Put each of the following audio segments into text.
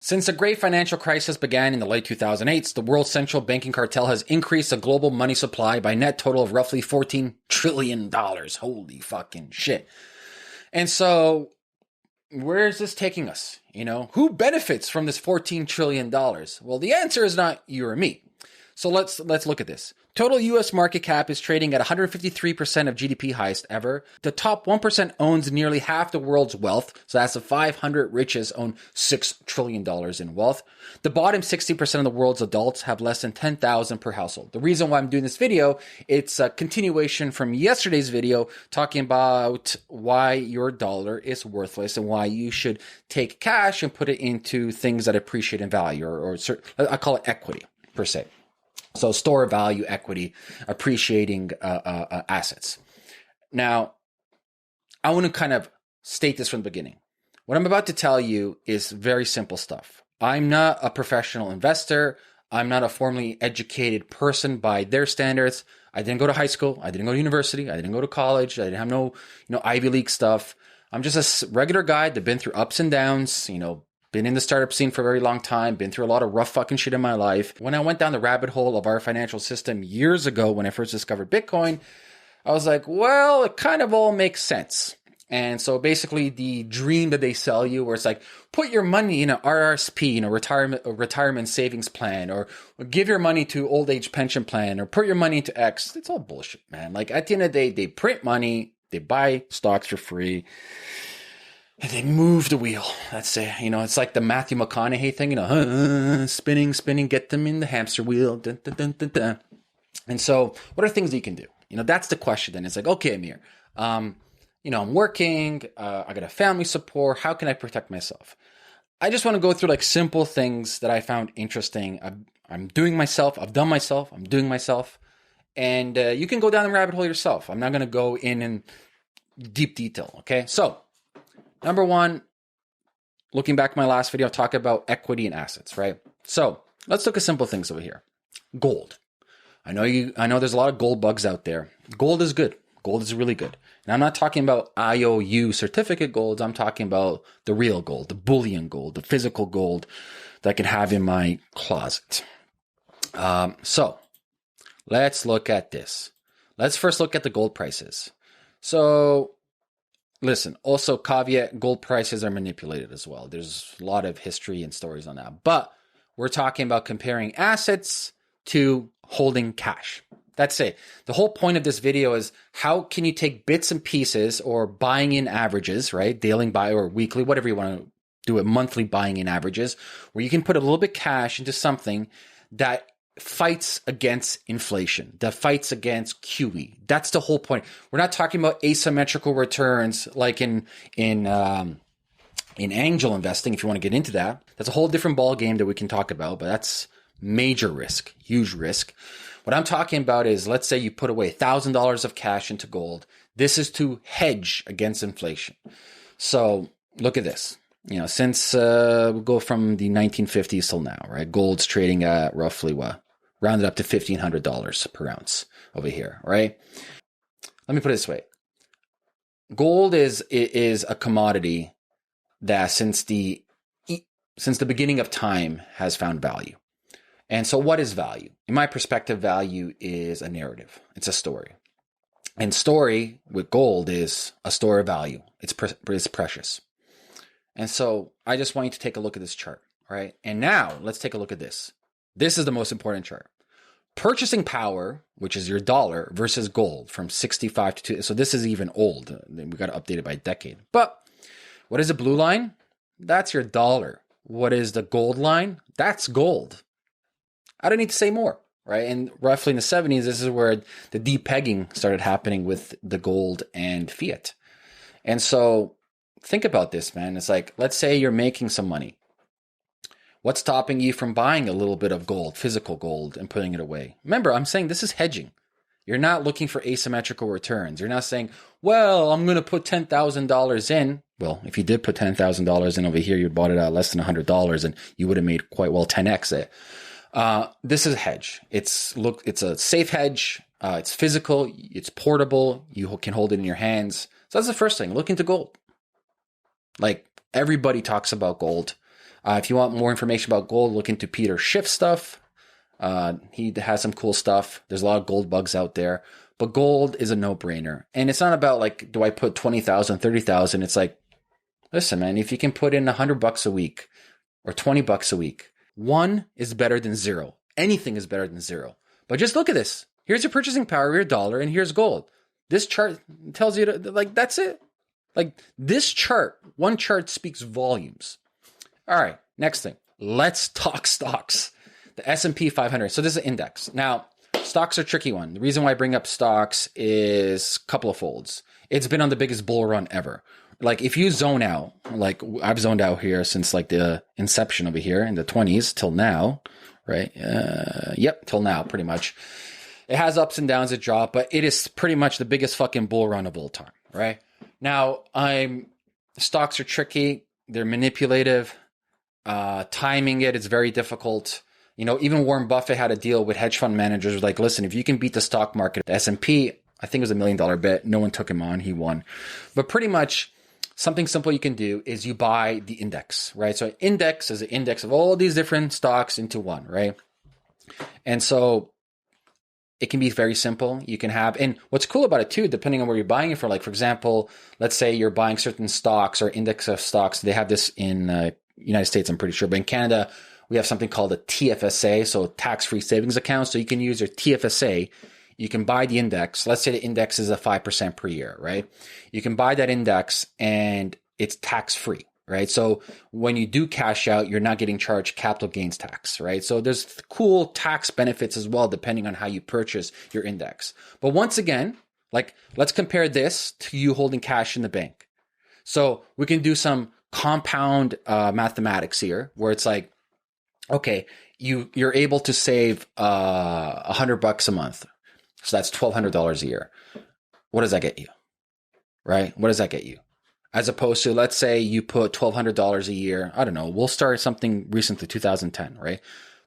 Since the great financial crisis began in the late 2008s, the world central banking cartel has increased the global money supply by a net total of roughly $14 trillion. Holy fucking shit. And so, where is this taking us? You know, who benefits from this $14 trillion? Well, the answer is not you or me. So let's look at this. Total U.S. market cap is trading at 153% of GDP, highest ever. The top 1% owns nearly half the world's wealth. So that's the 500 richest own $6 trillion in wealth. The bottom 60% of the world's adults have less than $10,000 per household. The reason why I'm doing this video, it's a continuation from yesterday's video talking about why your dollar is worthless and why you should take cash and put it into things that appreciate in value, or I call it equity per se. So store value, equity, appreciating assets. Now, I want to kind of state this from the beginning. What I'm about to tell you is very simple stuff. I'm not a professional investor. I'm not a formally educated person by their standards. I didn't go to high school. I didn't go to university. I didn't go to college. I didn't have no, Ivy League stuff. I'm just a regular guy that been through ups and downs, been in the startup scene for a very long time, been through a lot of rough fucking shit in my life. When I went down the rabbit hole of our financial system years ago when I first discovered Bitcoin, I was like, well, it kind of all makes sense. And so basically the dream that they sell you where it's like, put your money in an RRSP, retirement savings plan, or give your money to old age pension plan, or put your money into X. It's all bullshit, man. Like at the end of the day, they print money, they buy stocks for free. And they move the wheel. That's it. It's like the Matthew McConaughey thing, spinning, get them in the hamster wheel. Dun, dun, dun, dun, dun. And so what are things that you can do? That's the question. Then it's like, okay, Ameer, I'm working. I got a family support. How can I protect myself? I just want to go through like simple things that I found interesting. I'm doing myself. I've done myself. I'm doing myself. And you can go down the rabbit hole yourself. I'm not going to go in deep detail. Okay. So, number one, looking back at my last video, I'll talk about equity and assets, right? So let's look at simple things over here. Gold. I know there's a lot of gold bugs out there. Gold is good. Gold is really good. And I'm not talking about IOU certificate golds. I'm talking about the real gold, the bullion gold, the physical gold that I can have in my closet. So let's look at this. Let's first look at the gold prices. So listen, also caveat, gold prices are manipulated as well. There's a lot of history and stories on that. But we're talking about comparing assets to holding cash. That's it. The whole point of this video is how can you take bits and pieces or buying in averages, right? Daily buy or weekly, whatever you want to do it, monthly buying in averages, where you can put a little bit cash into something that fights against inflation, that fights against QE. That's the whole point. We're not talking about asymmetrical returns like in angel investing. If you want to get into that, that's a whole different ball game that we can talk about. But that's major risk, huge risk. What I'm talking about is, let's say you put away $1,000 of cash into gold. This is to hedge against inflation. So look at this. Since we go from the 1950s till now, right? Gold's trading at roughly rounded up to $1,500 per ounce over here, right? Let me put it this way. Gold is a commodity that since the beginning of time has found value. And so what is value? In my perspective, value is a narrative. It's a story. And story with gold is a store of value. It's precious. And so I just want you to take a look at this chart, right? And now let's take a look at this. This is the most important chart. Purchasing power, which is your dollar, versus gold from 65 to 2. So this is even old. We got to update it by decade. But what is the blue line? That's your dollar. What is the gold line? That's gold. I don't need to say more, right? And roughly in the 70s, this is where the de-pegging started happening with the gold and fiat. And so think about this, man. It's like, let's say you're making some money. What's stopping you from buying a little bit of gold, physical gold, and putting it away? Remember, I'm saying this is hedging. You're not looking for asymmetrical returns. You're not saying, well, I'm going to put $10,000 in. Well, if you did put $10,000 in over here, you bought it at less than $100 and you would have made quite well 10x it. This is a hedge. It's a safe hedge. It's physical. It's portable. You can hold it in your hands. So that's the first thing. Look into gold. Like everybody talks about gold. If you want more information about gold, look into Peter Schiff's stuff. He has some cool stuff. There's a lot of gold bugs out there, but gold is a no-brainer. And it's not about like, do I put 20,000, 30,000? It's like, listen, man, if you can put in $100 a week or $20 a week, one is better than zero. Anything is better than zero. But just look at this. Here's your purchasing power, your dollar, and here's gold. This chart tells you to, like, that's it. Like this chart, one chart speaks volumes. All right, next thing. Let's talk stocks. The S&P 500. So this is an index. Now, stocks are a tricky one. The reason why I bring up stocks is a couple of folds. It's been on the biggest bull run ever. Like if you zone out, like I've zoned out here since like the inception over here in the 20s till now, right? Yep, till now, pretty much. It has ups and downs, it dropped, but it is pretty much the biggest fucking bull run of all time, right? Now, stocks are tricky. They're manipulative. Timing it is very difficult. You know, even Warren Buffett had a deal with hedge fund managers like, listen, if you can beat the stock market, the S&P, I think it was $1 million bet. No one took him on. He won. But pretty much something simple you can do is you buy the index, right? So an index is an index of all these different stocks into one, right? And so it can be very simple. You can have, and what's cool about it too, depending on where you're buying it for, like, for example, let's say you're buying certain stocks or index of stocks. They have this in United States, I'm pretty sure, but in Canada, we have something called a TFSA, so tax-free savings account. So you can use your TFSA. You can buy the index. Let's say the index is a 5% per year, right? You can buy that index and it's tax-free, right? So when you do cash out, you're not getting charged capital gains tax, right? So there's cool tax benefits as well, depending on how you purchase your index. But once again, like, let's compare this to you holding cash in the bank. So we can do some compound mathematics here, where it's like, okay, you're able to save $100 a month. So that's $1,200 a year. What does that get you? Right? What does that get you? As opposed to, let's say you put $1,200 a year. I don't know. We'll start something recently, 2010, right?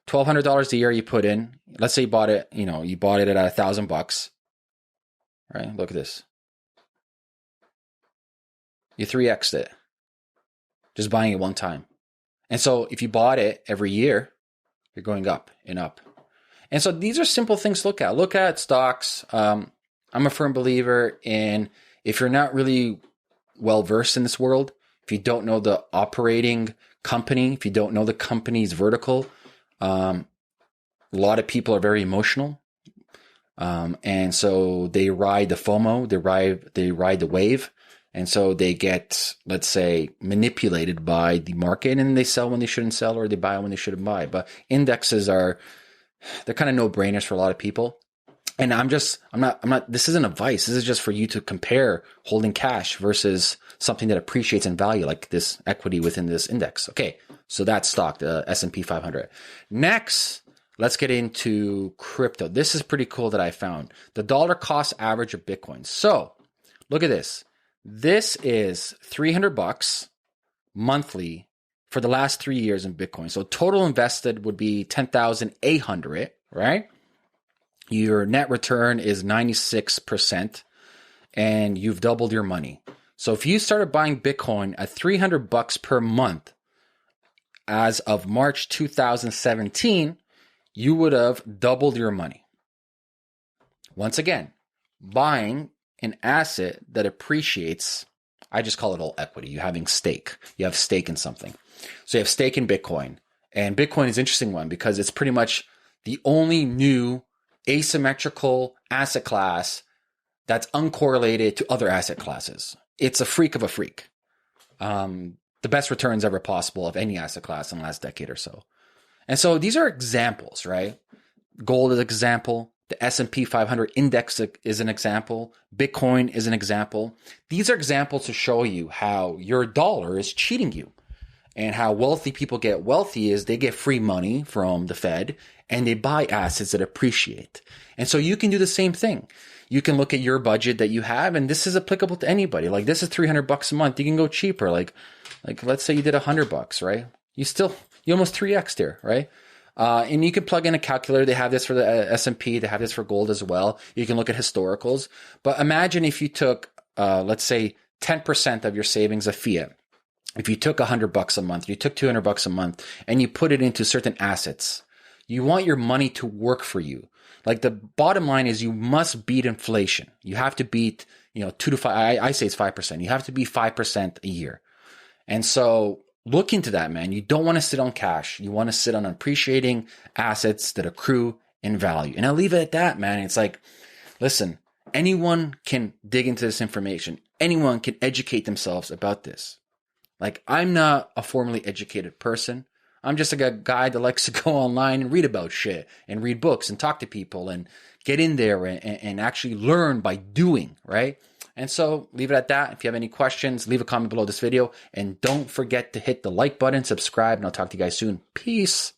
$1,200 a year you put in. Let's say you bought it, you bought it at $1,000, right? Look at this. You 3x'd it. Just buying it one time. And so if you bought it every year, you're going up and up. And so these are simple things to look at. Look at stocks. I'm a firm believer in, if you're not really well-versed in this world, if you don't know the operating company, if you don't know the company's vertical, a lot of people are very emotional. And so they ride the FOMO, they ride the wave. And so they get, let's say, manipulated by the market, and they sell when they shouldn't sell, or they buy when they shouldn't buy. But indexes they're kind of no-brainers for a lot of people. And I'm not, this isn't advice. This is just for you to compare holding cash versus something that appreciates in value, like this equity within this index. Okay. So that's stock, the S&P 500. Next, let's get into crypto. This is pretty cool that I found. The dollar cost average of Bitcoin. So look at this. This is $300 monthly for the last 3 years in Bitcoin. So total invested would be 10,800, right? Your net return is 96%, and you've doubled your money. So if you started buying Bitcoin at $300 per month as of March 2017, you would have doubled your money. Once again, buying an asset that appreciates, I just call it all equity. You're having stake. You have stake in something. So you have stake in Bitcoin. And Bitcoin is an interesting one because it's pretty much the only new asymmetrical asset class that's uncorrelated to other asset classes. It's a freak of a freak. The best returns ever possible of any asset class in the last decade or so. And so these are examples, right? Gold is an example. The S&P 500 index is an example. Bitcoin is an example. These are examples to show you how your dollar is cheating you, and how wealthy people get wealthy is they get free money from the Fed and they buy assets that appreciate. And so you can do the same thing. You can look at your budget that you have, and this is applicable to anybody. Like, this is $300 a month. You can go cheaper. Like let's say you did $100, right? You almost 3x'd here, right? And you can plug in a calculator. They have this for the S&P. They have this for gold as well. You can look at historicals. But imagine if you took, let's say, 10% of your savings of fiat, if you took $100 a month, you took $200 a month and you put it into certain assets, you want your money to work for you. Like the bottom line is you must beat inflation. You have to beat, 2 to 5. I say it's 5%. You have to be 5% a year. And so look into that, man. You don't want to sit on cash. You want to sit on appreciating assets that accrue in value. And I'll leave it at that, man. It's like, listen, anyone can dig into this information. Anyone can educate themselves about this. Like, I'm not a formally educated person. I'm just a guy that likes to go online and read about shit and read books and talk to people and get in there and actually learn by doing, right? And so leave it at that. If you have any questions, leave a comment below this video. And don't forget to hit the like button, subscribe, and I'll talk to you guys soon. Peace.